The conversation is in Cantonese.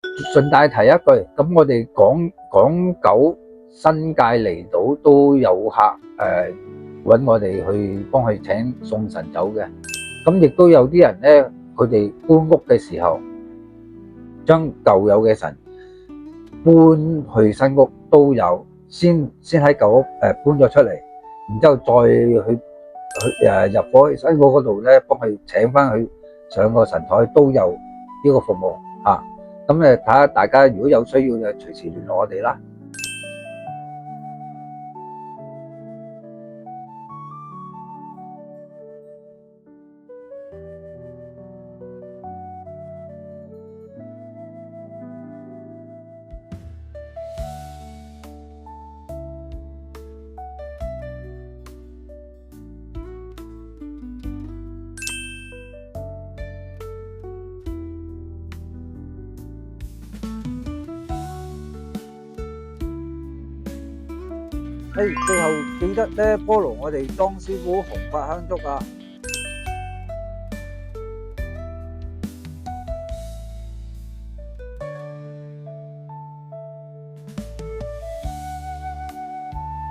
順帶提一句，咁我哋港九新界離島都有客揾我哋去幫佢請送神走嘅，咁亦都有啲人咧，佢哋搬屋嘅時候，將舊有嘅神搬去新屋都有，先喺舊屋搬咗出嚟，然之後再去入伙去新屋嗰度咧，幫佢請翻佢上個神台都有呢個服務啊。咁睇下大家如果有需要就隨時聯絡我哋啦。最後記得咧 follow 我哋莊師傅紅發香燭啊！